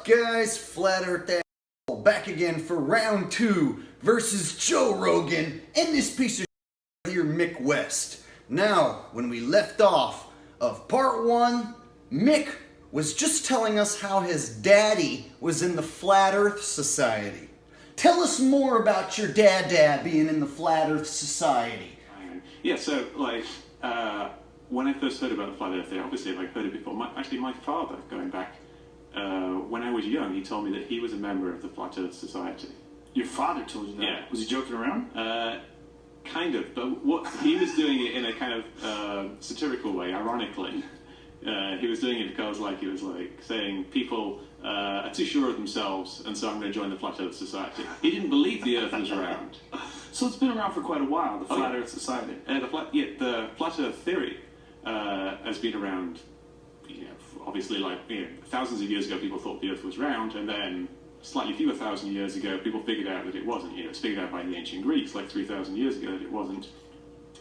guys? Flat Earth asshole back again for round 2 versus Joe Rogan and this piece of shit here, Mick West. Now, when we left off of part 1, Mick was just telling us how his daddy was in the Flat Earth Society. Tell us more about your dad being in the Flat Earth Society. Yeah, so when I first heard about the Flat Earth, obviously I've heard it before. My father, going back, when I was young, he told me that he was a member of the Flat Earth Society. Your father told you that? Yeah. Was he joking around? Kind of, but what he was doing it in a kind of satirical way, ironically. He was doing it because he was saying people are too sure of themselves, and so I'm going to join the Flat Earth Society. He didn't believe the Earth was round. So it's been around for quite a while, the Flat Earth Society. The Flat Earth theory has been around, obviously, thousands of years ago people thought the Earth was round, and then slightly fewer thousand years ago people figured out that it wasn't. It was figured out by the ancient Greeks 3,000 years ago that it wasn't.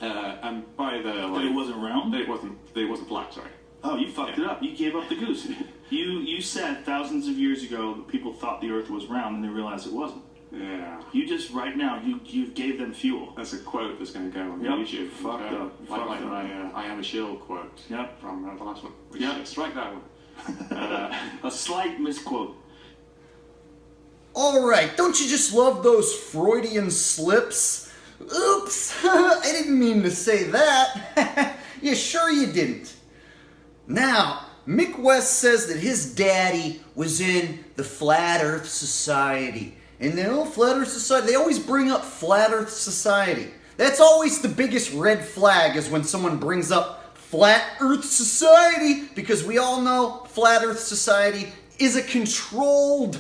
And by the... that it wasn't round? That it wasn't flat, sorry. Oh, you fucked it up. You gave up the goose. You said thousands of years ago that people thought the Earth was round and they realized it wasn't. Yeah. You just, right now, you gave them fuel. That's a quote that's going to go on YouTube. Fucked up. I am a shill quote from the last one. Strike that one. A slight misquote. Alright, don't you just love those Freudian slips? Oops, I didn't mean to say that. Yeah, sure you didn't. Now, Mick West says that his daddy was in the Flat Earth Society. And the old Flat Earth Society, they always bring up Flat Earth Society. That's always the biggest red flag, is when someone brings up Flat Earth Society, because we all know Flat Earth Society is a controlled,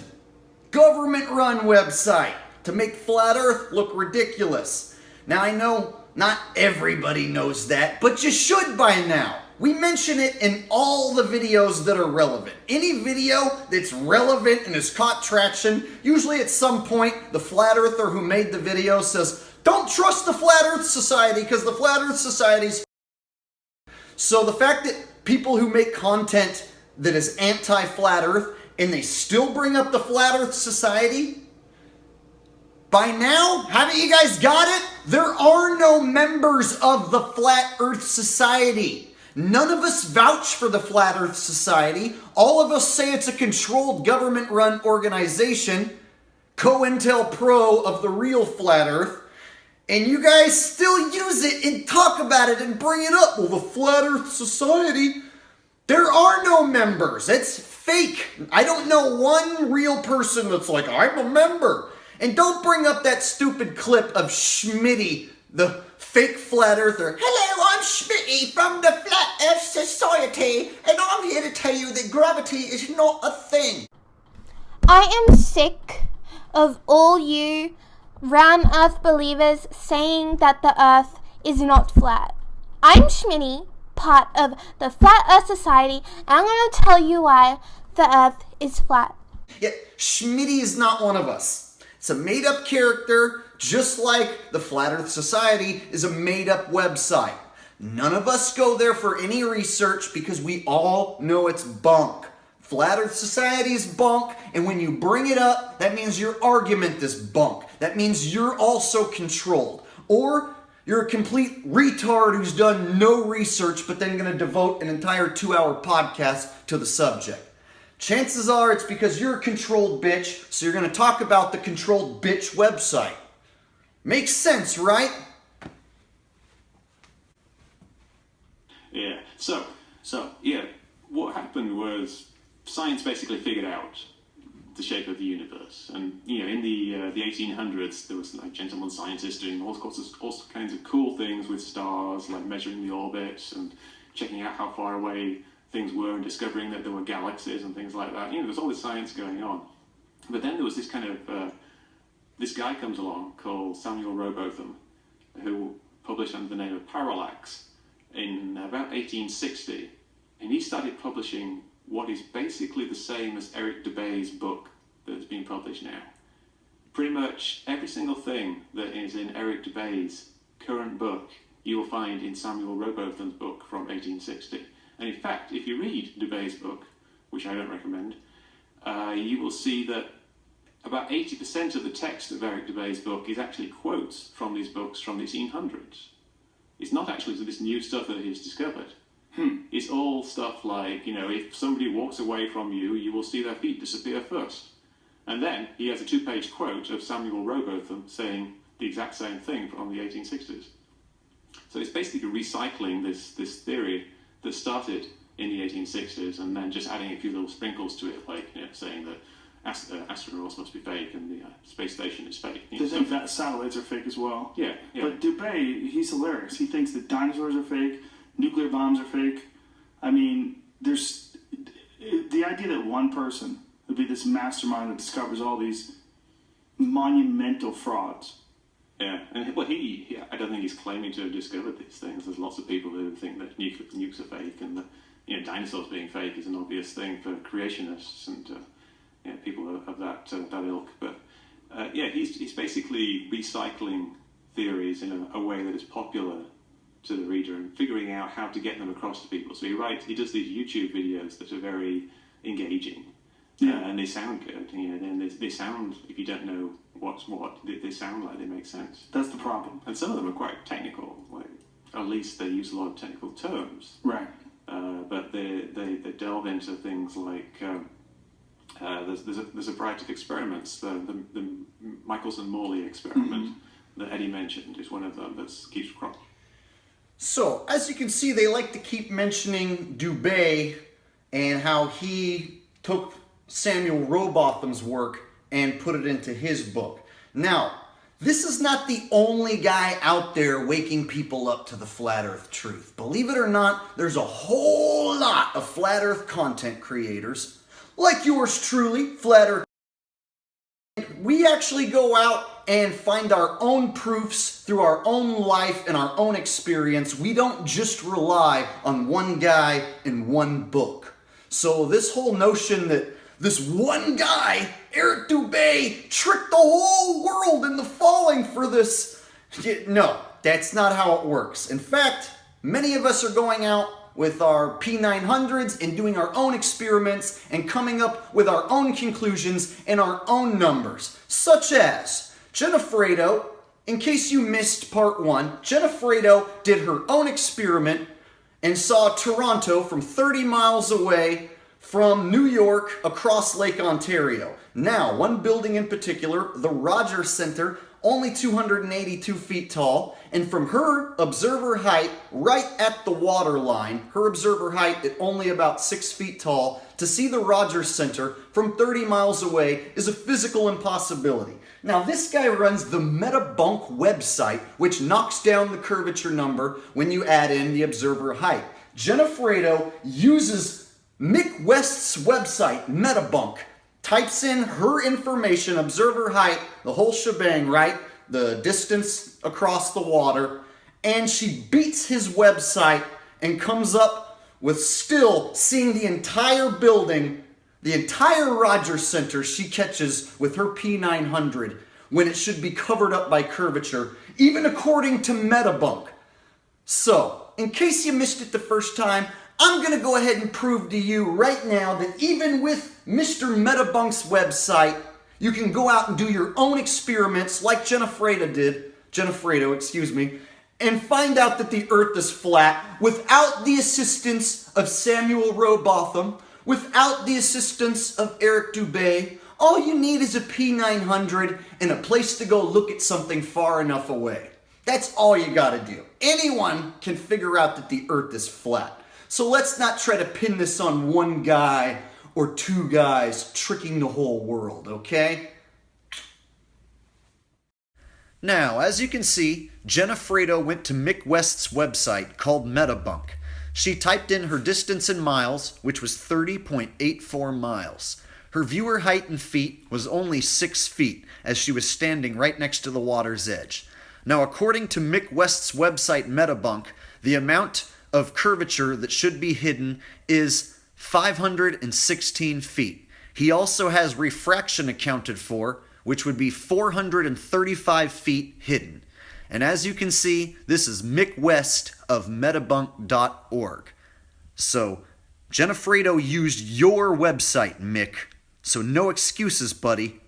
government-run website to make Flat Earth look ridiculous. Now, I know not everybody knows that, but you should by now. We mention it in all the videos that are relevant. Any video that's relevant and has caught traction, usually at some point, the Flat Earther who made the video says, don't trust the Flat Earth Society because the Flat Earth Society's... So the fact that people who make content that is anti-Flat Earth and they still bring up the Flat Earth Society, by now, haven't you guys got it? There are no members of the Flat Earth Society. None of us vouch for the Flat Earth Society. All of us say it's a controlled government-run organization, COINTELPRO of the real Flat Earth, and you guys still use it and talk about it and bring it up. Well, the Flat Earth Society, there are no members. It's fake. I don't know one real person that's like, I'm a member. And don't bring up that stupid clip of Schmitty, the fake Flat Earther. Hello, I'm Schmitty from the Flat Earth Society, and I'm here to tell you that gravity is not a thing. I am sick of all you round earth believers saying that the earth is not flat. I'm Schmitty, part of the Flat Earth Society, and I'm going to tell you why the earth is flat. Yeah, Schmitty is not one of us. It's a made-up character, just like the Flat Earth Society is a made-up website. None of us go there for any research because we all know it's bunk. Flat Earth Society is bunk, and when you bring it up, that means your argument is bunk. That means you're also controlled. Or you're a complete retard who's done no research but then going to devote an entire 2-hour podcast to the subject. Chances are it's because you're a controlled bitch, so you're going to talk about the controlled bitch website. Makes sense, right? Yeah. So, what happened was science basically figured out the shape of the universe. And, in the 1800s, there was gentlemen scientists doing all kinds of cool things with stars, like measuring the orbit and checking out how far away things were and discovering that there were galaxies and things like that. There's all this science going on. But then there was this kind of, this guy comes along called Samuel Rowbotham, who published under the name of Parallax in about 1860. And he started publishing what is basically the same as Eric Dubay's book that's been published now. Pretty much every single thing that is in Eric Dubay's current book, you will find in Samuel Rowbotham's book from 1860. And in fact, if you read Dubay's book, which I don't recommend, you will see that about 80% of the text of Eric Dubay's book is actually quotes from these books from the 1800s. It's not actually this new stuff that he's discovered. It's all stuff like, if somebody walks away from you, you will see their feet disappear first. And then he has a 2-page quote of Samuel Rowbotham saying the exact same thing from the 1860s. So it's basically recycling this theory that started in the 1860s and then just adding a few little sprinkles to it, like saying that astronauts must be fake and the space station is fake. They think that satellites are fake as well. Yeah. But Dubay, he's hilarious. He thinks that dinosaurs are fake, nuclear bombs are fake. I mean, there's the idea that one person would be this mastermind that discovers all these monumental frauds. Yeah, and he I don't think he's claiming to have discovered these things. There's lots of people who think that nukes are fake, and that dinosaurs being fake is an obvious thing for creationists and people of that ilk. But he's basically recycling theories in a way that is popular to the reader and figuring out how to get them across to people. So he does these YouTube videos that are very engaging, and they sound good. And they sound, if you don't know what's what, they sound like they make sense. That's the problem. And some of them are quite technical. Like, at least they use a lot of technical terms. Right. But they delve into things like there's a variety of experiments. The Michelson-Morley experiment that Eddie mentioned is one of them that keeps cropping. So, as you can see, they like to keep mentioning Dubay and how he took Samuel Rowbotham's work and put it into his book. Now, this is not the only guy out there waking people up to the flat earth truth. Believe it or not, there's a whole lot of flat earth content creators, like yours truly, Flat Earth. We actually go out and find our own proofs through our own life and our own experience. We don't just rely on one guy and one book. So this whole notion that this one guy, Eric Dubay, tricked the whole world into falling for this, no, that's not how it works. In fact, many of us are going out with our P900s and doing our own experiments and coming up with our own conclusions and our own numbers, such as Jenniferado. In case you missed part 1, Jenniferado did her own experiment and saw Toronto from 30 miles away from New York across Lake Ontario. Now, one building in particular, the Rogers Center, only 282 feet tall, and from her observer height, right at the water line, her observer height at only about 6 feet tall, to see the Rogers Center from 30 miles away is a physical impossibility. Now, this guy runs the MetaBunk website, which knocks down the curvature number when you add in the observer height. Jenniferado uses Mick West's website, MetaBunk, types in her information, observer height, the whole shebang, right? The distance across the water, and she beats his website and comes up with still seeing the entire building, the entire Rogers Center she catches with her P900 when it should be covered up by curvature, even according to MetaBunk. So, in case you missed it the first time, I'm going to go ahead and prove to you right now that even with Mr. MetaBunk's website, you can go out and do your own experiments like Jenniferado did, and find out that the earth is flat without the assistance of Samuel Rowbotham, without the assistance of Eric Dubay. All you need is a P900 and a place to go look at something far enough away. That's all you got to do. Anyone can figure out that the earth is flat. So let's not try to pin this on one guy or two guys tricking the whole world, okay? Now, as you can see, Jenniferado went to Mick West's website called MetaBunk. She typed in her distance in miles, which was 30.84 miles. Her viewer height in feet was only 6 feet, as she was standing right next to the water's edge. Now, according to Mick West's website MetaBunk, the amount of curvature that should be hidden is 516 feet. He also has refraction accounted for, which would be 435 feet hidden. And as you can see, this is Mick West of metabunk.org. So, Jenniferado used your website, Mick, So no excuses, buddy.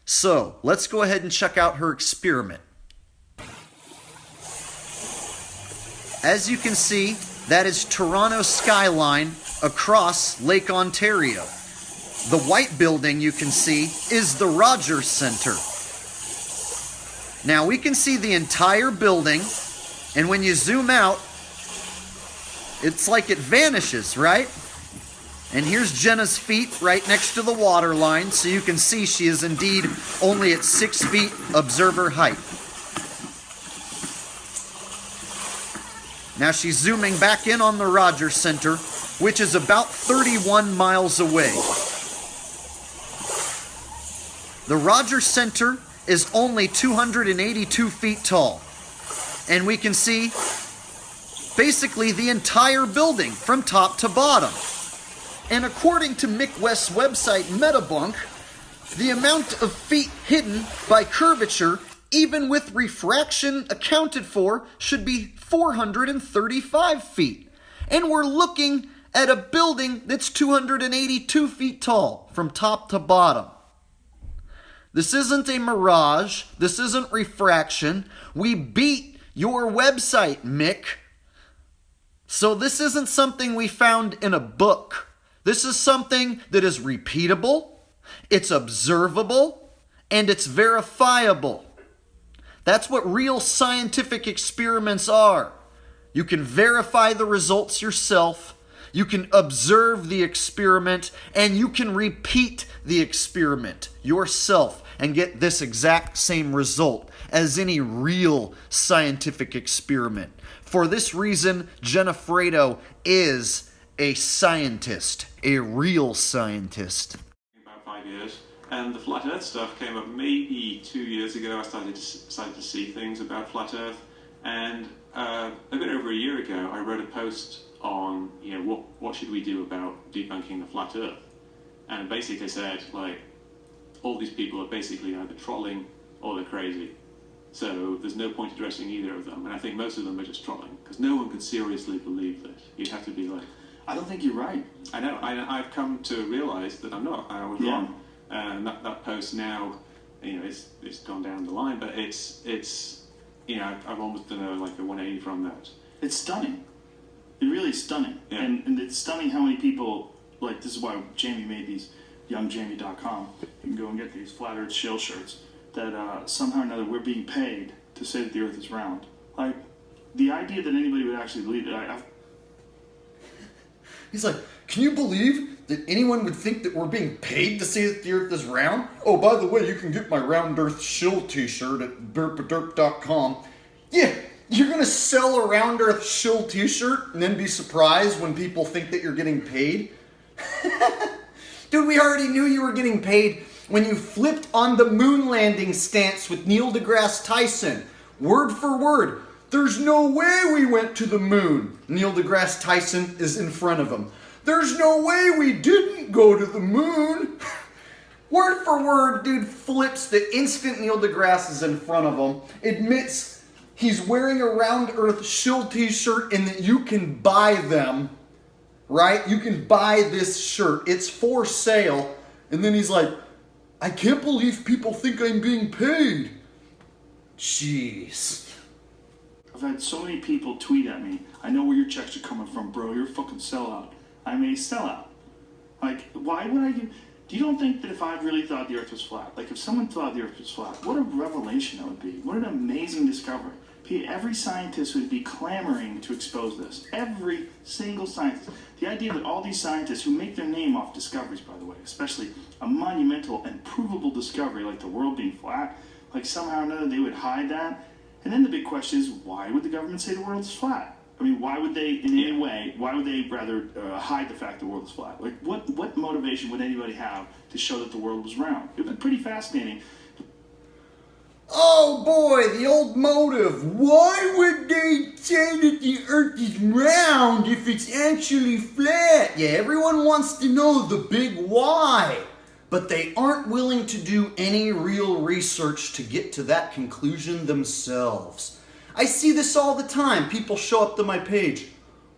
So let's go ahead and check out her experiment. As you can see, that is Toronto skyline across Lake Ontario. The white building you can see is the Rogers Centre. Now we can see the entire building, and when you zoom out, it's like it vanishes, right? And here's Jenna's feet right next to the water line, so you can see she is indeed only at 6 feet observer height. Now she's zooming back in on the Rogers Centre, which is about 31 miles away. The Rogers Centre is only 282 feet tall. And we can see basically the entire building from top to bottom. And according to Mick West's website Metabunk, the amount of feet hidden by curvature, even with refraction accounted for, should be 435 feet. And we're looking at a building that's 282 feet tall from top to bottom. This isn't a mirage. This isn't refraction. We beat your website, Mick. So this isn't something we found in a book. This is something that is repeatable, it's observable, and it's verifiable. That's what real scientific experiments are. You can verify the results yourself, you can observe the experiment, and you can repeat the experiment yourself and get this exact same result as any real scientific experiment. For this reason, Jenna Fredo is a scientist, a real scientist. About 5 years, and the flat Earth stuff came up maybe 2 years ago. I started to see things about flat Earth, and a bit over a year ago, I wrote a post on what should we do about debunking the flat Earth, and basically said like all these people are basically either trolling or they're crazy. So there's no point addressing either of them, and I think most of them are just trolling because no one could seriously believe this. You'd have to be like, I don't think you're right. I know. I've come to realise that I'm not. I was wrong. And that post now, it's gone down the line, but it's I've almost done a 180 from that. It's stunning. It really is stunning. Yeah. And it's stunning how many people, like, this is why Jamie made these, youngjamie.com. You can go and get these flat earth shill shirts that somehow or another we're being paid to say that the earth is round. Like, the idea that anybody would actually believe it, He's like, can you believe that anyone would think that we're being paid to say that the earth is round? Oh, by the way, you can get my round earth shill t-shirt at burpaderp.com. Yeah, you're going to sell a round earth shill t-shirt and then be surprised when people think that you're getting paid? Dude, we already knew you were getting paid when you flipped on the moon landing stance with Neil deGrasse Tyson. Word for word. There's no way we went to the moon. Neil deGrasse Tyson is in front of him. There's no way we didn't go to the moon. Word for word, dude flips the instant Neil deGrasse is in front of him. Admits he's wearing a round earth shill t-shirt and that you can buy them. Right? You can buy this shirt. It's for sale. And then he's like, I can't believe people think I'm being paid. Jeez. I've had so many people tweet at me, I know where your checks are coming from, bro. You're a fucking sellout. I'm a sellout. Like, why would I do... You don't think that if I really thought the earth was flat, like if someone thought the earth was flat, what a revelation that would be. What an amazing discovery. Every scientist would be clamoring to expose this. Every single scientist. The idea that all these scientists who make their name off discoveries, by the way, especially a monumental and provable discovery like the world being flat, like somehow or another they would hide that. And then the big question is, why would the government say the world is flat? I mean, why would they, in any way, why would they rather hide the fact the world is flat? Like, what motivation would anybody have to show that the world was round? It would be pretty fascinating. Oh boy, the old motive. Why would they say that the earth is round if it's actually flat? Yeah, everyone wants to know the big why. But they aren't willing to do any real research to get to that conclusion themselves. I see this all the time. People show up to my page.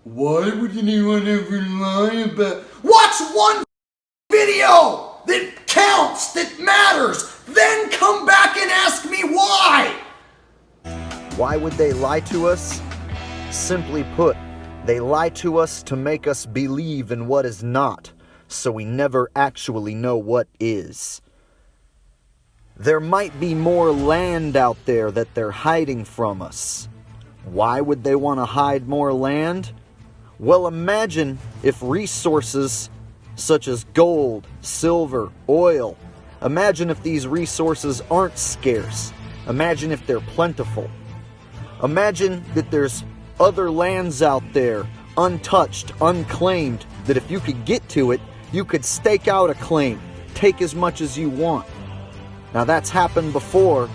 Why would anyone ever lie about... Watch one video that matters. Then come back and ask me why. Why would they lie to us? Simply put, they lie to us to make us believe in what is not, so we never actually know what is. There might be more land out there that they're hiding from us. Why would they want to hide more land? Well, imagine if resources such as gold, silver, oil, imagine if these resources aren't scarce. Imagine if they're plentiful. Imagine that there's other lands out there, untouched, unclaimed, that if you could get to it, you could stake out a claim, take as much as you want. Now that's happened before,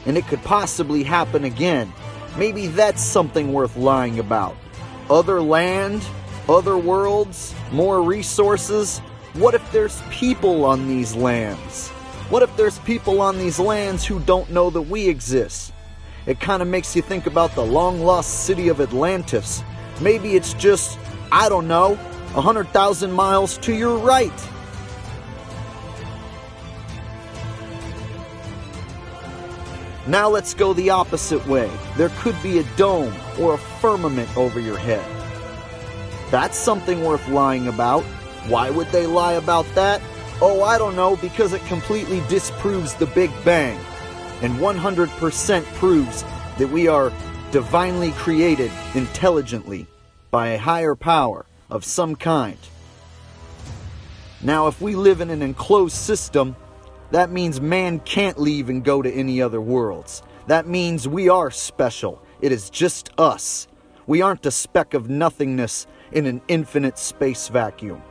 and it could possibly happen again. Maybe that's something worth lying about. Other land, other worlds, more resources. What if there's people on these lands? What if there's people on these lands who don't know that we exist? It kind of makes you think about the long-lost city of Atlantis. Maybe it's just, I don't know, 100,000 miles to your right. Now let's go the opposite way. There could be a dome or a firmament over your head. That's something worth lying about. Why would they lie about that? Oh, I don't know, because it completely disproves the Big Bang. And 100% proves that we are divinely created intelligently by a higher power of some kind. Now, if we live in an enclosed system, that means man can't leave and go to any other worlds. That means we are special. It is just us. We aren't a speck of nothingness in an infinite space vacuum.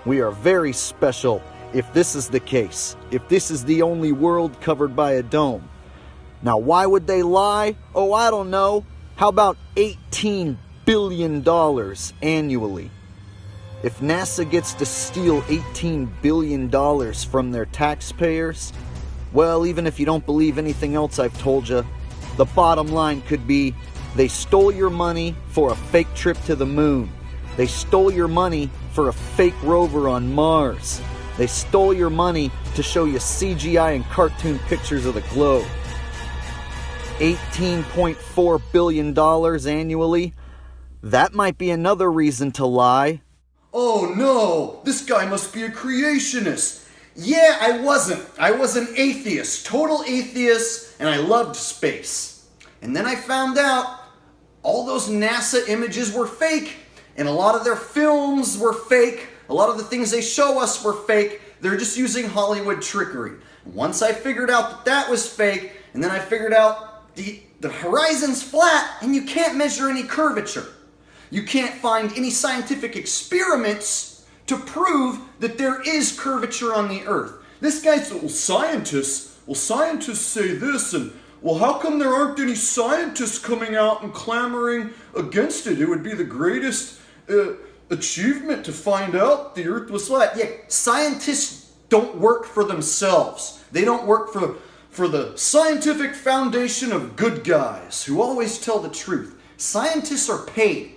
We are very special if this is the case, if this is the only world covered by a dome. Now, why would they lie? Oh, I don't know. How about $18 billion annually? If NASA gets to steal $18 billion from their taxpayers, well, even if you don't believe anything else I've told you, the bottom line could be they stole your money for a fake trip to the moon. They stole your money for a fake rover on Mars. They stole your money to show you CGI and cartoon pictures of the globe. $18.4 billion annually? That might be another reason to lie. Oh no, this guy must be a creationist. Yeah, I wasn't. I was an atheist, total atheist, and I loved space. And then I found out all those NASA images were fake, and a lot of their films were fake. A lot of the things they show us were fake. They're just using Hollywood trickery. Once I figured out that that was fake, and then I figured out the horizon's flat, and you can't measure any curvature. You can't find any scientific experiments to prove that there is curvature on the Earth. This guy said, well, scientists say this, and well, how come there aren't any scientists coming out and clamoring against it? It would be the greatest achievement to find out the Earth was flat. Yeah, scientists don't work for themselves. They don't work for the scientific foundation of good guys who always tell the truth. Scientists are paid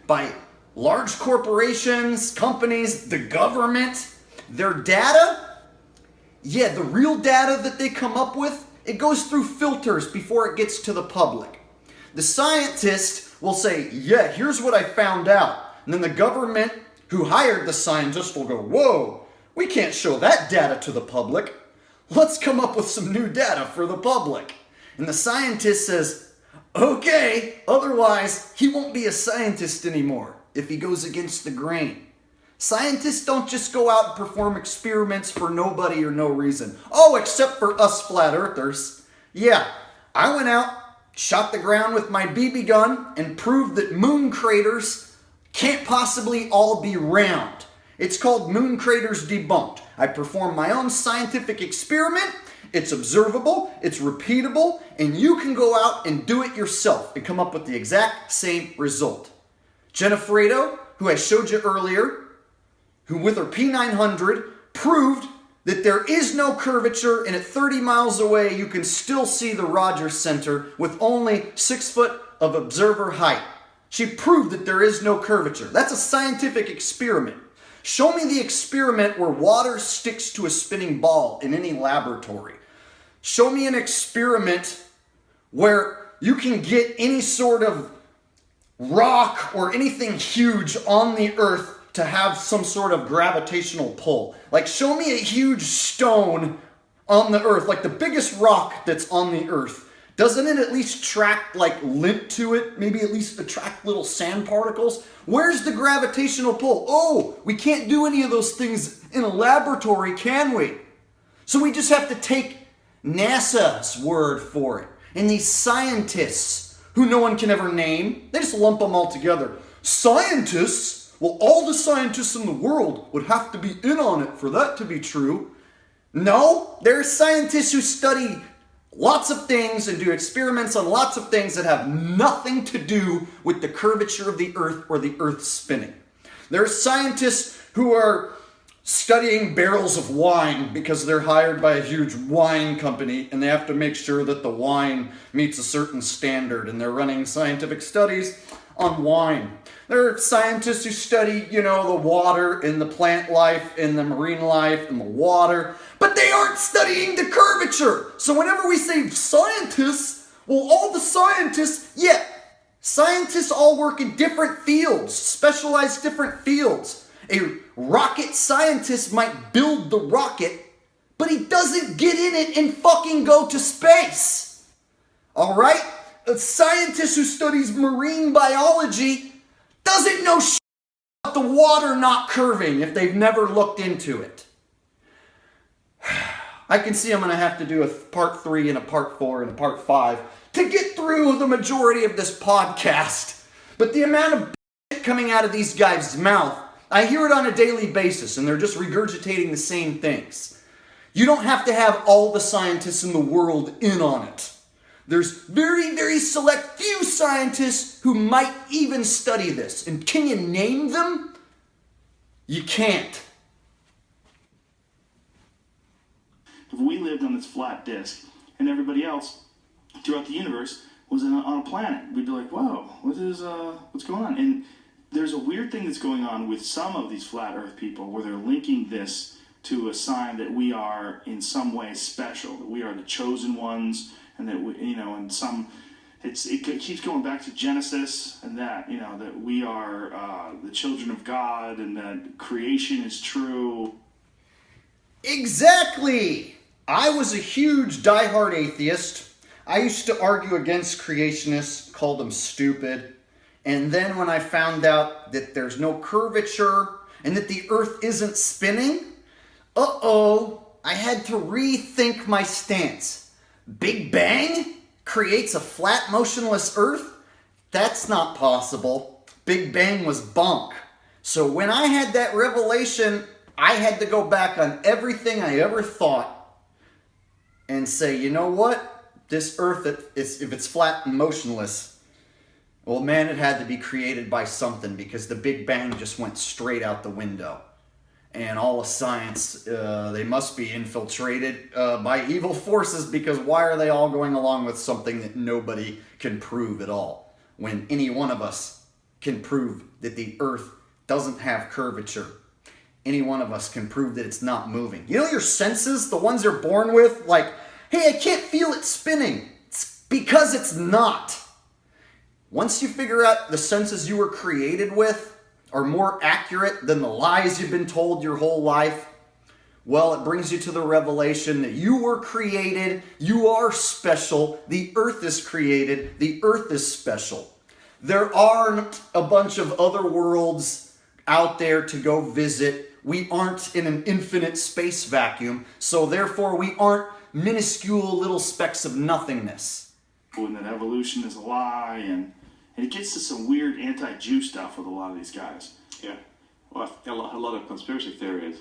by large corporations, companies, the government. Their data, yeah, the real data that they come up with, it goes through filters before it gets to the public. The scientist will say, yeah, here's what I found out. And then the government who hired the scientist will go, whoa, we can't show that data to the public. Let's come up with some new data for the public. And the scientist says, okay, otherwise he won't be a scientist anymore if he goes against the grain. Scientists don't just go out and perform experiments for nobody or no reason. Oh, except for us flat earthers. Yeah, I went out, shot the ground with my BB gun, and proved that moon craters can't possibly all be round. It's called Moon Craters Debunked. I performed my own scientific experiment. It's observable, it's repeatable, and you can go out and do it yourself and come up with the exact same result. Jenna Fredo, who I showed you earlier, who with her P900 proved that there is no curvature, and at 30 miles away you can still see the Rogers Center with only 6 foot of observer height. She proved that there is no curvature. That's a scientific experiment. Show me the experiment where water sticks to a spinning ball in any laboratory. Show me an experiment where you can get any sort of rock or anything huge on the earth to have some sort of gravitational pull. Like, show me a huge stone on the earth, like the biggest rock that's on the earth. Doesn't it at least track, like, lint to it? Maybe at least attract little sand particles? Where's the gravitational pull? Oh, we can't do any of those things in a laboratory, can we? So we just have to take NASA's word for it. And these scientists, who no one can ever name, they just lump them all together. Scientists? Well, all the scientists in the world would have to be in on it for that to be true. No, there are scientists who study lots of things and do experiments on lots of things that have nothing to do with the curvature of the earth or the earth spinning. There are scientists who are studying barrels of wine because they're hired by a huge wine company and they have to make sure that the wine meets a certain standard, and they're running scientific studies on wine. There are scientists who study, the water and the plant life and the marine life and the water, but they aren't studying the curvature. So whenever we say scientists, well, all the scientists, scientists all work in different fields, specialized different fields. A rocket scientist might build the rocket, but he doesn't get in it and fucking go to space. All right? A scientist who studies marine biology doesn't know shit about the water not curving if they've never looked into it. I can see I'm going to have to do a part 3 and a part 4 and a part 5 to get through the majority of this podcast. But the amount of shit coming out of these guys' mouth, I hear it on a daily basis, and they're just regurgitating the same things. You don't have to have all the scientists in the world in on it. There's very, very select few scientists who might even study this. And can you name them? You can't. If we lived on this flat disk and everybody else throughout the universe was on a planet, we'd be like, whoa, what's going on? And there's a weird thing that's going on with some of these flat earth people where they're linking this to a sign that we are in some way special, that we are the chosen ones, and that we, and it keeps going back to Genesis, and that, that we are the children of God, and that creation is true. Exactly! I was a huge diehard atheist. I used to argue against creationists, called them stupid. And then when I found out that there's no curvature and that the earth isn't spinning, I had to rethink my stance. Big Bang creates a flat, motionless earth? That's not possible. Big Bang was bunk. So when I had that revelation, I had to go back on everything I ever thought and say, you know what? This earth, if it's flat and motionless, well, man, it had to be created by something, because the Big Bang just went straight out the window. And all of science, they must be infiltrated by evil forces, because why are they all going along with something that nobody can prove at all, when any one of us can prove that the earth doesn't have curvature? Any one of us can prove that it's not moving. You know your senses, the ones you're born with? Like, hey, I can't feel it spinning. It's because it's not. Once you figure out the senses you were created with are more accurate than the lies you've been told your whole life, well, it brings you to the revelation that you were created, you are special, the earth is created, the earth is special. There aren't a bunch of other worlds out there to go visit. We aren't in an infinite space vacuum, so therefore we aren't minuscule little specks of nothingness. And that evolution is a lie, and it gets to some weird anti-Jew stuff with a lot of these guys. Yeah. Well, a lot of conspiracy theories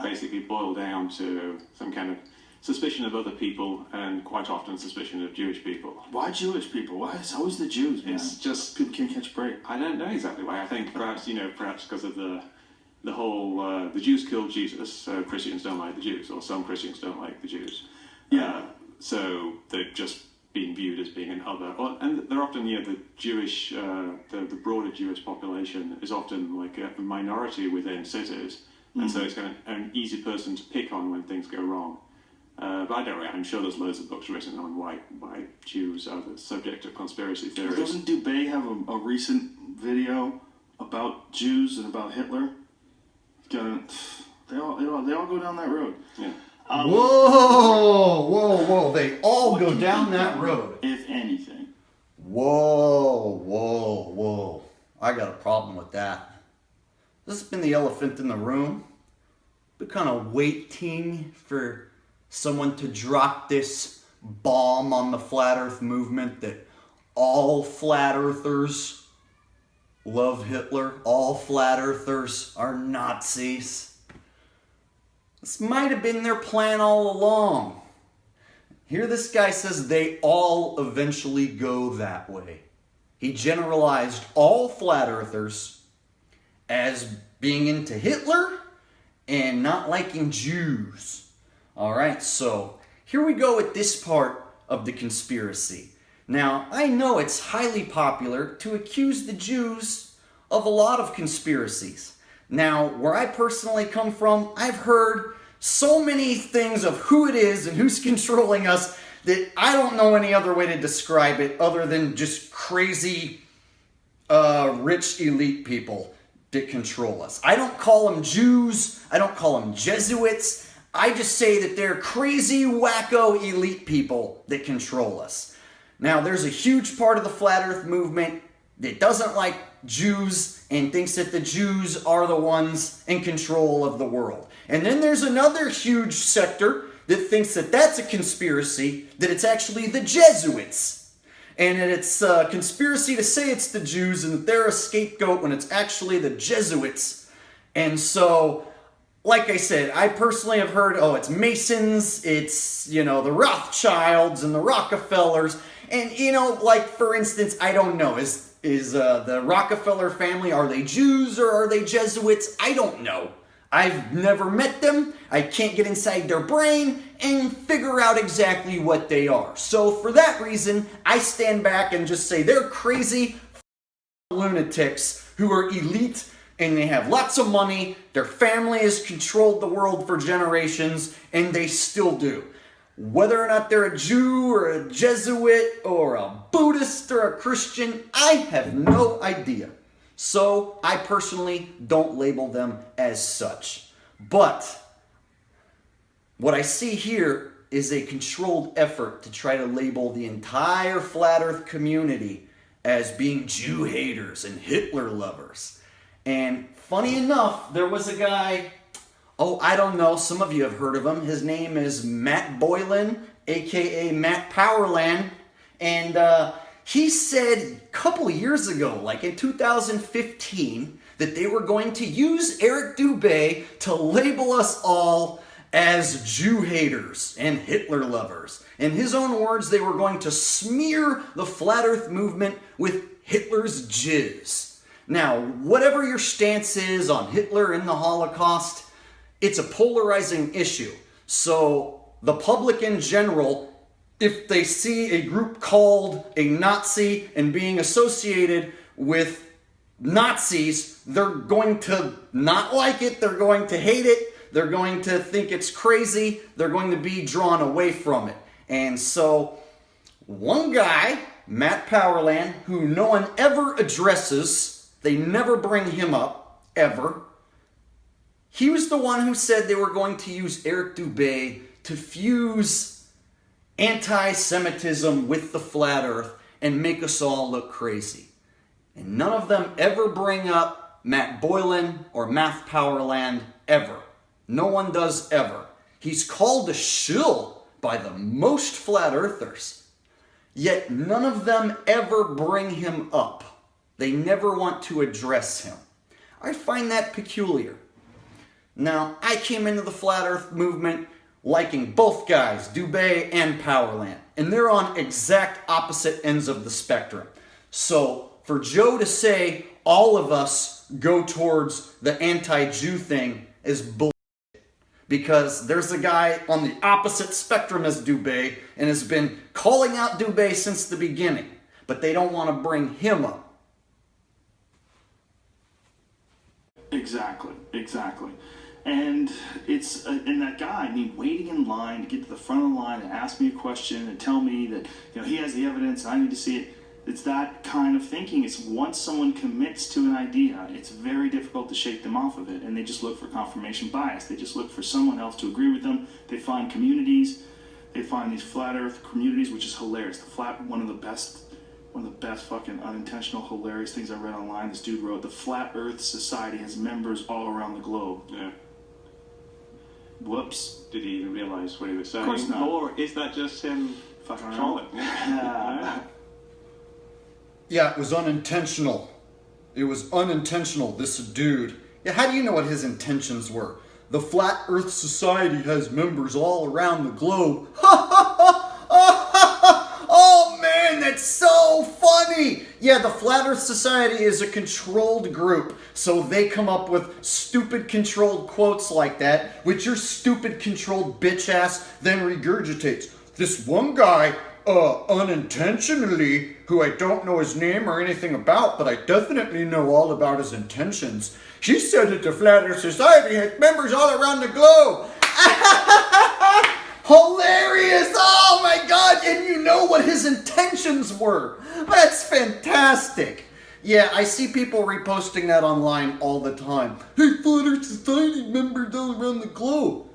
basically boil down to some kind of suspicion of other people, and quite often suspicion of Jewish people. Why Jewish people? Why? It's always the Jews, man. It's just... People can't catch a break. I don't know exactly why. I think perhaps because of the whole, the Jews killed Jesus, so Christians don't like the Jews, or some Christians don't like the Jews. Yeah. So they just being viewed as being an other. And they're often, the Jewish, the broader Jewish population is often like a minority within cities, and so it's kind of an easy person to pick on when things go wrong. But I'm sure there's loads of books written on why Jews are the subject of conspiracy theories. Doesn't Dubé have a recent video about Jews and about Hitler? They all go down that road. Yeah. Whoa! They all go down that road. If anything. Whoa. I got a problem with that. This has been the elephant in the room. Been kind of waiting for someone to drop this bomb on the flat earth movement that all flat earthers love Hitler. All flat earthers are Nazis. This might have been their plan all along. Here this guy says they all eventually go that way. He generalized all flat earthers as being into Hitler and not liking Jews. Alright, so here we go with this part of the conspiracy. Now, I know it's highly popular to accuse the Jews of a lot of conspiracies. Now, where I personally come from, I've heard so many things of who it is and who's controlling us that I don't know any other way to describe it other than just crazy, rich elite people that control us. I don't call them Jews. I don't call them Jesuits. I just say that they're crazy, wacko, elite people that control us. Now, there's a huge part of the Flat Earth movement that doesn't like Jews and thinks that the Jews are the ones in control of the world. And then there's another huge sector that thinks that that's a conspiracy, that it's actually the Jesuits. And that it's a conspiracy to say it's the Jews and that they're a scapegoat when it's actually the Jesuits. And so, like I said, I personally have heard, it's Masons, it's, the Rothschilds and the Rockefellers. And, like, for instance, I don't know, is the Rockefeller family, are they Jews or are they Jesuits? I don't know. I've never met them. I can't get inside their brain and figure out exactly what they are. So for that reason, I stand back and just say they're crazy lunatics who are elite and they have lots of money. Their family has controlled the world for generations and they still do. Whether or not they're a Jew or a Jesuit or a Buddhist or a Christian, I have no idea. So I personally don't label them as such. But what I see here is a controlled effort to try to label the entire flat earth community as being Jew haters and Hitler lovers. And funny enough, there was a guy, I don't know, some of you have heard of him. His name is Matt Boylan, aka Matt Powerland. And he said a couple of years ago, like in 2015, that they were going to use Eric Dubé to label us all as Jew haters and Hitler lovers. In his own words, they were going to smear the flat earth movement with Hitler's jizz. Now, whatever your stance is on Hitler and the Holocaust, it's a polarizing issue. So the public in general, if they see a group called a Nazi and being associated with Nazis, they're going to not like it, they're going to hate it, they're going to think it's crazy, they're going to be drawn away from it. And so, one guy, Matt Powerland, who no one ever addresses, they never bring him up, ever, he was the one who said they were going to use Eric Dubé to fuse anti-Semitism with the flat earth and make us all look crazy. And none of them ever bring up Matt Boylan or Matt Powerland ever. No one does ever. He's called a shill by the most flat earthers. Yet none of them ever bring him up. They never want to address him. I find that peculiar. Now, I came into the flat earth movement liking both guys, Dubé and Powerland. And they're on exact opposite ends of the spectrum. So for Joe to say all of us go towards the anti-Jew thing is bullshit. because there's a guy on the opposite spectrum as Dubé and has been calling out Dubé since the beginning, but they don't want to bring him up. Exactly. And it's and that guy, waiting in line to get to the front of the line and ask me a question and tell me that he has the evidence and I need to see it. It's that kind of thinking. It's once someone commits to an idea, it's very difficult to shake them off of it, and they just look for confirmation bias. They just look for someone else to agree with them. They find communities. They find these flat Earth communities, which is hilarious. One of the best fucking unintentional, hilarious things I read online. This dude wrote, the Flat Earth Society has members all around the globe. Yeah. Whoops. Did he even realise what he was saying? Of course not. Or is that just him Fucking trolling? Yeah, it was unintentional. This dude. Yeah, how do you know what his intentions were? The Flat Earth Society has members all around the globe. Oh man, that's so funny! Yeah, the Flat Earth Society is a controlled group, so they come up with stupid controlled quotes like that, which your stupid controlled bitch ass then regurgitates. This one guy, unintentionally, who I don't know his name or anything about, but I definitely know all about his intentions. She said that the Flat Earth Society has members all around the globe. Hilarious! Oh my god! And you know what his intentions were. That's fantastic. Yeah, I see people reposting that online all the time. Hey, Flat Earth Society members all around the globe.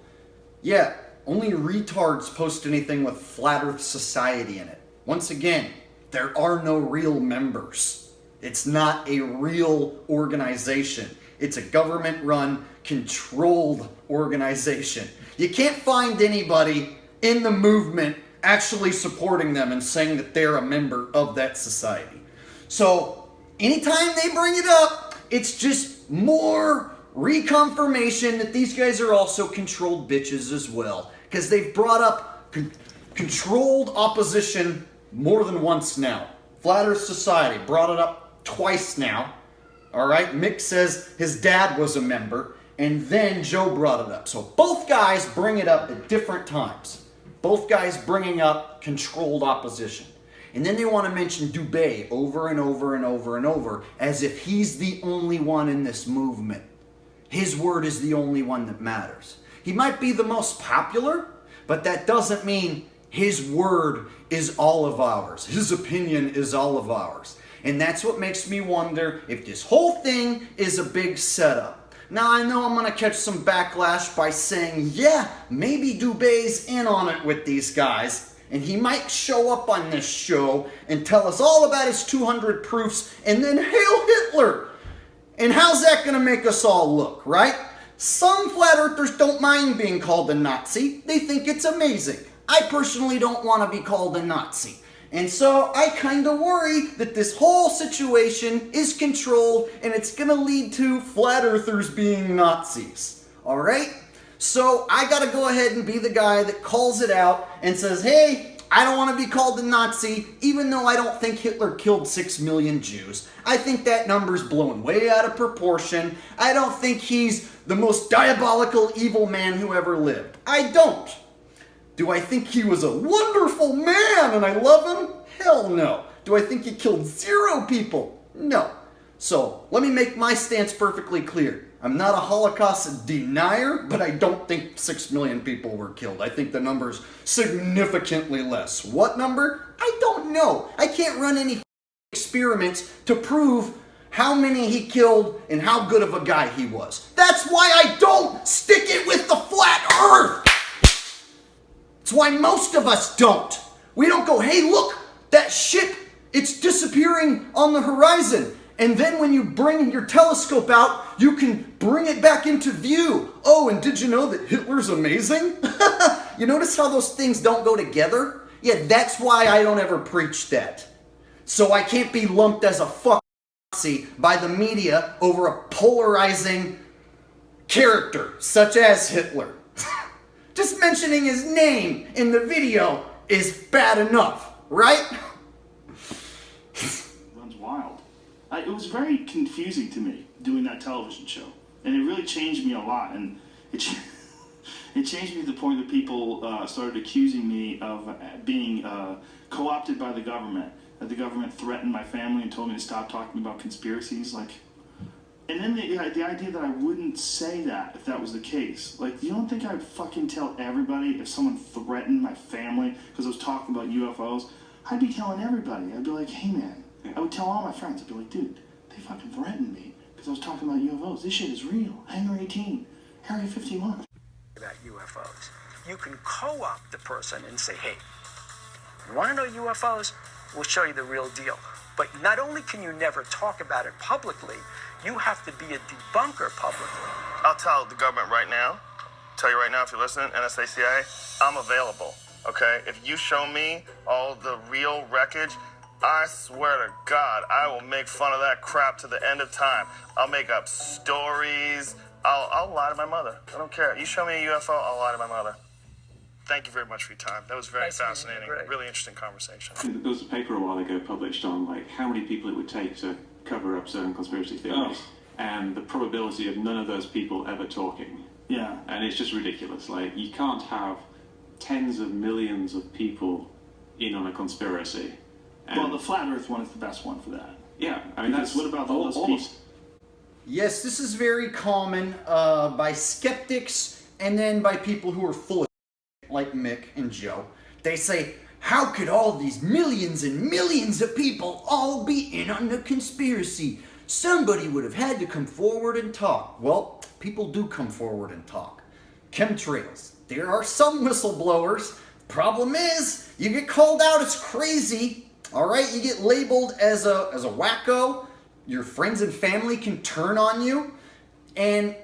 Yeah, only retards post anything with Flat Earth Society in it. Once again, there are no real members. It's not a real organization. It's a government-run, controlled organization. You can't find anybody in the movement actually supporting them and saying that they're a member of that society. So, anytime they bring it up, it's just more reconfirmation that these guys are also controlled bitches as well. Because they've brought up controlled opposition more than once now. Flat Earth Society brought it up twice now. Alright, Mick says his dad was a member, and then Joe brought it up. So both guys bring it up at different times. Both guys bringing up controlled opposition. And then they want to mention Dubé over and over and over and over as if he's the only one in this movement. His word is the only one that matters. He might be the most popular, but that doesn't mean his word is all of ours. His opinion is all of ours. And that's what makes me wonder if this whole thing is a big setup. Now, I know I'm going to catch some backlash by saying, yeah, maybe Dubé's in on it with these guys, and he might show up on this show and tell us all about his 200 proofs, and then hail Hitler! And how's that going to make us all look, right? Some flat earthers don't mind being called a Nazi. They think it's amazing. I personally don't want to be called a Nazi. And so I kind of worry that this whole situation is controlled and it's going to lead to flat earthers being Nazis. Alright? So I got to go ahead and be the guy that calls it out and says, hey, I don't want to be called a Nazi, even though I don't think Hitler killed 6 million Jews. I think that number's blown way out of proportion. I don't think he's the most diabolical evil man who ever lived. I don't. Do I think he was a wonderful man and I love him? Hell no. Do I think he killed 0 people? No. So, let me make my stance perfectly clear. I'm not a Holocaust denier, but I don't think 6 million people were killed. I think the number's significantly less. What number? I don't know. I can't run any experiments to prove how many he killed and how good of a guy he was. That's why I don't stick it with the flat earth! That's why most of us don't. We don't go, hey, look, that ship, it's disappearing on the horizon. And then when you bring your telescope out, you can bring it back into view. Oh, and did you know that Hitler's amazing? You notice how those things don't go together? Yeah, that's why I don't ever preach that. So I can't be lumped as a fuck Nazi by the media over a polarizing character, such as Hitler. Just mentioning his name in the video is bad enough, right? Runs wild. It was very confusing to me doing that television show, and it really changed me a lot. And it It changed me to the point that people started accusing me of being co-opted by the government. That the government threatened my family and told me to stop talking about conspiracies. Like, and then the idea that I wouldn't say that if that was the case. Like, you don't think I'd fucking tell everybody if someone threatened my family because I was talking about UFOs? I'd be telling everybody. I'd be like, hey man. I would tell all my friends. I'd be like, dude, they fucking threatened me because I was talking about UFOs. This shit is real. Hangar 18, Area 51. About UFOs. You can co-opt the person and say, hey, you want to know UFOs? We'll show you the real deal. But not only can you never talk about it publicly, you have to be a debunker publicly. I'll tell the government right now, tell you right now if you're listening, NSA, CIA, I'm available, okay? If you show me all the real wreckage, I swear to God, I will make fun of that crap to the end of time. I'll make up stories. I'll lie to my mother. I don't care. You show me a UFO, I'll lie to my mother. Thank you very much for your time. That was very fascinating. Really interesting conversation. There was a paper a while ago published on like how many people it would take to cover up certain conspiracy theories, and the probability of none of those people ever talking. Yeah. And it's just ridiculous. Like, you can't have tens of millions of people in on a conspiracy. And Well, the flat Earth one is the best one for that. yeah, I mean, Because that's what about all those people? Yes, this is very common by skeptics and then by people who are full of shit, like Mick and Joe. They say, how could all these millions and millions of people all be in on the conspiracy? Somebody would have had to come forward and talk. Well, people do come forward and talk. Chemtrails. There are some whistleblowers. Problem is, you get called out as crazy. All right, you get labeled as a wacko. Your friends and family can turn on you. And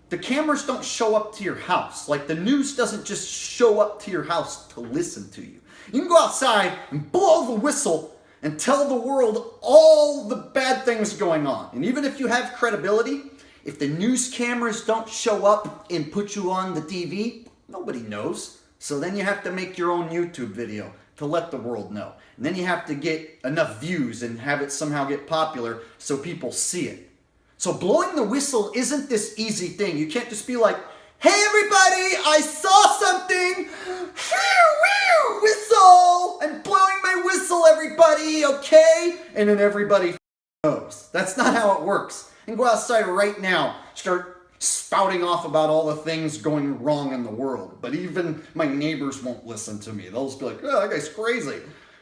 the cameras don't show up to your house. Like, the news doesn't just show up to your house to listen to you. You can go outside and blow the whistle and tell the world all the bad things going on. And even if you have credibility, if the news cameras don't show up and put you on the TV, nobody knows. So then you have to make your own YouTube video to let the world know. And then you have to get enough views and have it somehow get popular so people see it. So blowing the whistle isn't this easy thing. You can't just be like, hey everybody, I saw something. Whew, whistle. I'm blowing my whistle, everybody, okay? And then everybody knows. That's not how it works. And go outside right now, start spouting off about all the things going wrong in the world. But even my neighbors won't listen to me. They'll just be like, oh, that guy's crazy,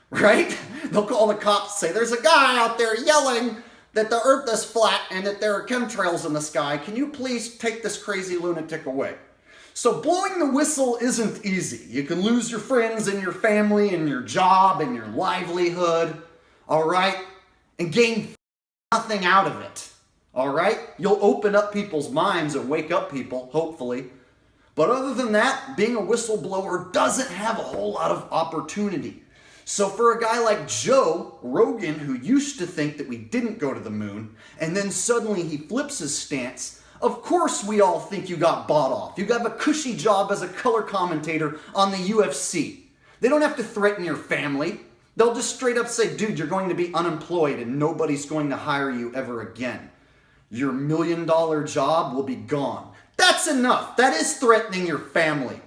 right? They'll call the cops and say, there's a guy out there yelling that the earth is flat and that there are chemtrails in the sky. Can you please take this crazy lunatic away? So blowing the whistle isn't easy. You can lose your friends and your family and your job and your livelihood, all right? And gain nothing out of it, all right? You'll open up people's minds and wake up people, hopefully. But other than that, being a whistleblower doesn't have a whole lot of opportunity. So for a guy like Joe Rogan, who used to think that we didn't go to the moon, and then suddenly he flips his stance, of course we all think you got bought off. You have a cushy job as a color commentator on the UFC. They don't have to threaten your family. They'll just straight up say, dude, you're going to be unemployed and nobody's going to hire you ever again. Your $1 million job will be gone. That's enough. That is threatening your family.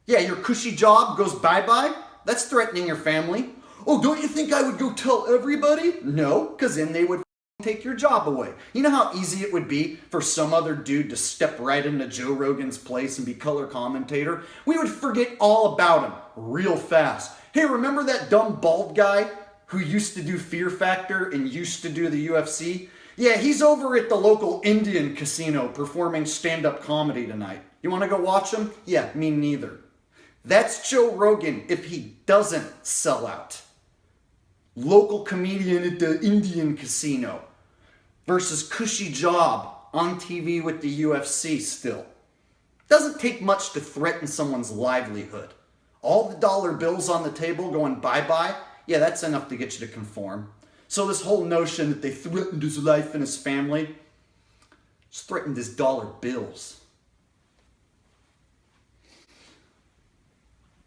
Yeah, your cushy job goes bye-bye. That's threatening your family. Oh, don't you think I would go tell everybody? No, because then they would take your job away. You know how easy it would be for some other dude to step right into Joe Rogan's place and be color commentator? We would forget all about him real fast. Hey, remember that dumb bald guy who used to do Fear Factor and used to do the UFC? Yeah, he's over at the local Indian casino performing stand-up comedy tonight. You want to go watch him? Yeah, me neither. That's Joe Rogan if he doesn't sell out. Local comedian at the Indian casino versus cushy job on TV with the UFC still. Doesn't take much to threaten someone's livelihood. All the dollar bills on the table going bye-bye, yeah, that's enough to get you to conform. So this whole notion that they threatened his life and his family, just threatened his dollar bills.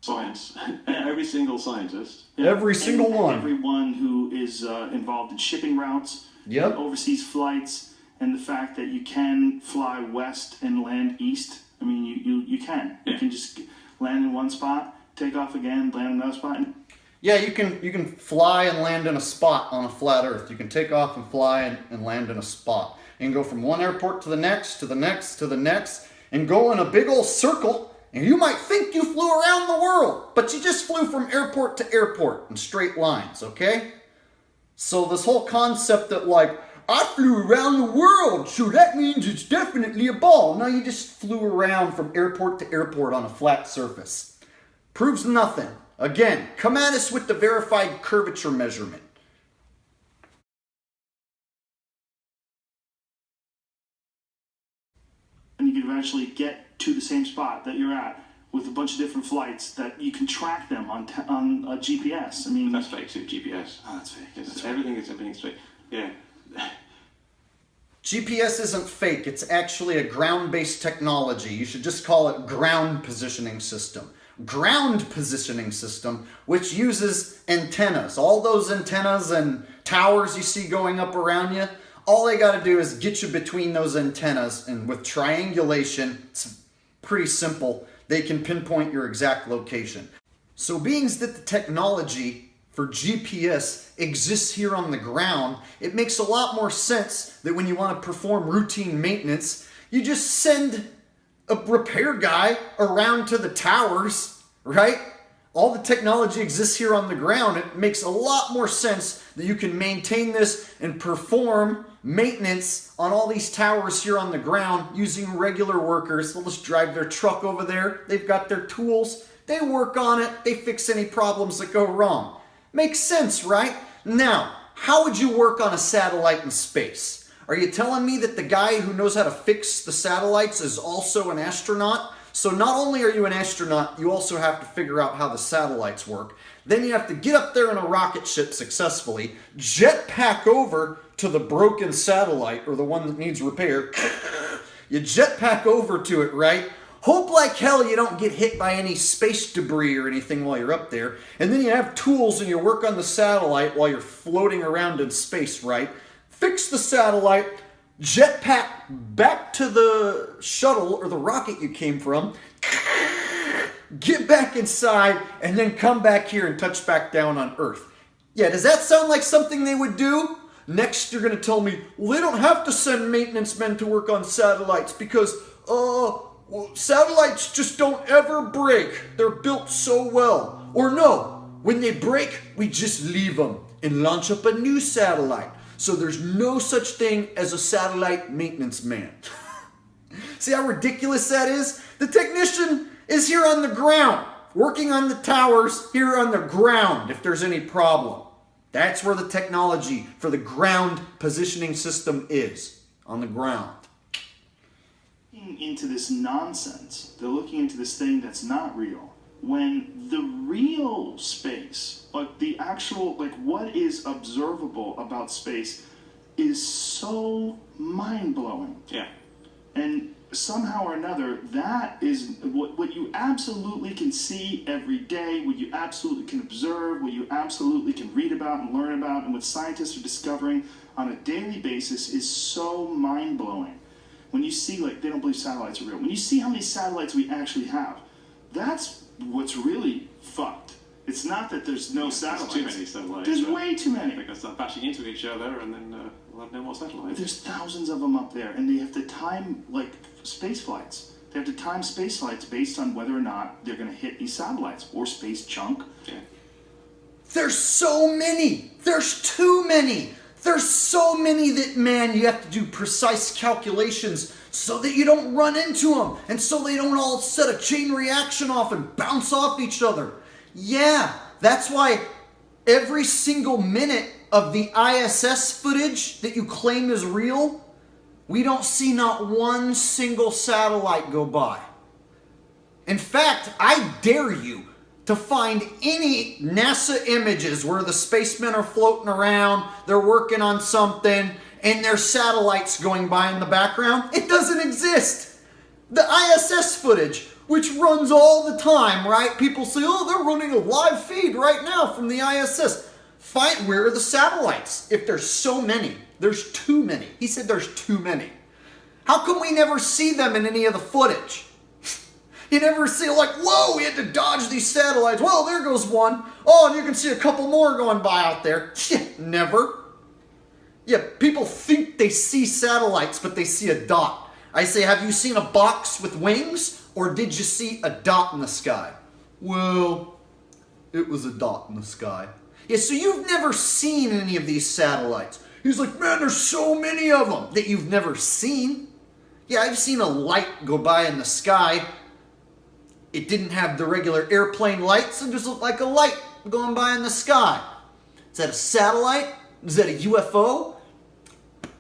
Science. Every single scientist. Every single one. Everyone who is involved in shipping routes, Yep. overseas flights, and the fact that you can fly west and land east I mean, you can. Yeah. You can just land in one spot, take off again, land in another spot. Yeah, you can fly and land in a spot on a flat Earth. You can take off and fly and land in a spot. You can go from one airport to the next, to the next, to the next, and go in a big old circle. And you might think you flew around the world, but you just flew from airport to airport in straight lines, okay? So this whole concept that like, I flew around the world, so that means it's definitely a ball. No, you just flew around from airport to airport on a flat surface. Proves nothing. Again, come at us with the verified curvature measurement. And you can eventually get to the same spot that you're at with a bunch of different flights that you can track them on a GPS. I mean, That's fake too, GPS. oh, that's fake. It's, That's fake. everything's fake. Yeah. GPS isn't fake. It's actually a ground-based technology. You should just call it ground positioning system. Ground positioning system, which uses antennas. All those antennas and towers you see going up around you, all they got to do is get you between those antennas, and with triangulation, it's pretty simple. They can pinpoint your exact location. So being that the technology for GPS exists here on the ground, it makes a lot more sense that when you want to perform routine maintenance, you just send a repair guy around to the towers, right? All the technology exists here on the ground. It makes a lot more sense that you can maintain this and perform maintenance on all these towers here on the ground using regular workers. They'll just drive their truck over there. They've got their tools. They work on it. They fix any problems that go wrong. Makes sense, right? Now, how would you work on a satellite in space? Are you telling me that the guy who knows how to fix the satellites is also an astronaut? So not only are you an astronaut, you also have to figure out how the satellites work. Then you have to get up there in a rocket ship successfully, jetpack over to the broken satellite or the one that needs repair. You jetpack over to it, right? Hope like hell you don't get hit by any space debris or anything while you're up there. And then you have tools and you work on the satellite while you're floating around in space, right? Fix the satellite, jetpack back to the shuttle or the rocket you came from, get back inside, and then come back here and touch back down on Earth. Yeah, does that sound like something they would do? Next, you're going to tell me, well, they don't have to send maintenance men to work on satellites because, well, satellites just don't ever break. They're built so well. Or no, when they break, we just leave them and launch up a new satellite. So there's no such thing as a satellite maintenance man. See how ridiculous that is? The technician is here on the ground, working on the towers here on the ground if there's any problem. That's where the technology for the ground positioning system is, on the ground. Into this nonsense. They're looking into this thing that's not real. When the real space, like the actual, like what is observable about space is so mind-blowing. Yeah. And somehow or another, that is what you absolutely can see every day, what you absolutely can observe, what you absolutely can read about and learn about, and what scientists are discovering on a daily basis is so mind-blowing. When you see, like, they don't believe satellites are real. When you see how many satellites we actually have, that's what's really fucked. It's not that there's no satellites. There's too many satellites. There's way too many. They're going to start bashing into each other, and then we'll have no more satellites. There's thousands of them up there, and they have to time, like, space flights. They have to time space flights based on whether or not they're going to hit these satellites or space junk. Yeah. There's so many. There's too many. There's so many that, man, you have to do precise calculations so that you don't run into them and so they don't all set a chain reaction off and bounce off each other. Yeah, that's why every single minute of the ISS footage that you claim is real, we don't see not one single satellite go by. In fact, I dare you to find any NASA images where the spacemen are floating around, they're working on something, and there's satellites going by in the background. It doesn't exist. The ISS footage, which runs all the time, right? People say, oh, they're running a live feed right now from the ISS. Find where are the satellites? If there's so many, there's too many. He said there's too many. How come we never see them in any of the footage? You never see like, whoa, we had to dodge these satellites. Well, there goes one. Oh, and you can see a couple more going by out there. Never. Yeah, people think they see satellites, but they see a dot. I say, have you seen a box with wings, or did you see a dot in the sky? Well, it was a dot in the sky. Yeah, so you've never seen any of these satellites. He's like, man, there's so many of them that you've never seen. Yeah, I've seen a light go by in the sky. It didn't have the regular airplane lights. It just looked like a light going by in the sky. Is that a satellite? Is that a UFO?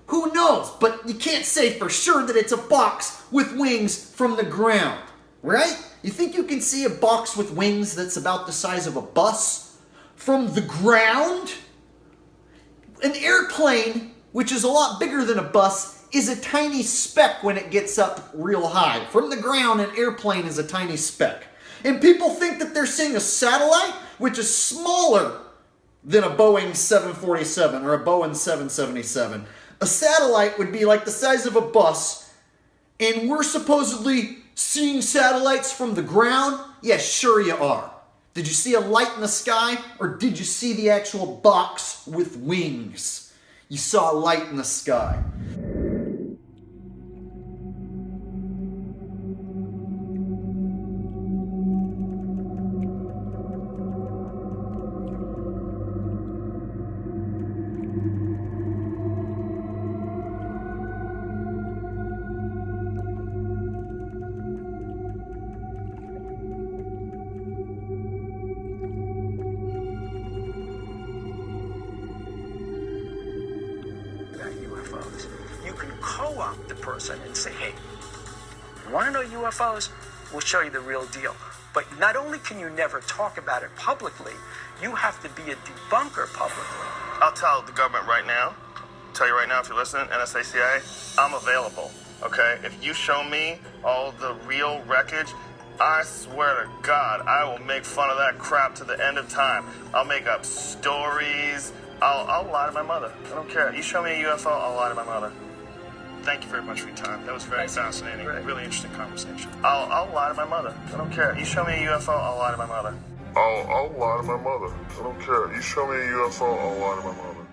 Who knows? But you can't say for sure that it's a box with wings from the ground, right? You think you can see a box with wings that's about the size of a bus from the ground? An airplane, which is a lot bigger than a bus, is a tiny speck when it gets up real high. From the ground, an airplane is a tiny speck. And people think that they're seeing a satellite, which is smaller than a Boeing 747 or a Boeing 777. A satellite would be like the size of a bus, and we're supposedly seeing satellites from the ground? Yeah, sure you are. Did you see a light in the sky, or did you see the actual box with wings? You saw a light in the sky. UFOs. You can co-opt the person and say, hey, you want to know UFOs? We'll show you the real deal. But not only can you never talk about it publicly, you have to be a debunker publicly. I'll tell the government right now, tell you right now if you're listening, NSA, CIA, I'm available, okay? If you show me all the real wreckage, I swear to God, I will make fun of that crap to the end of time. I'll make up stories. I'll lie to my mother. I don't care. You show me a UFO, I'll lie to my mother. Thank you very much for your time. That was very fascinating. Really interesting conversation. I'll lie to my mother. I don't care. You show me a UFO, I'll lie to my mother. I'll lie to my mother. I don't care. You show me a UFO, I'll lie to my mother.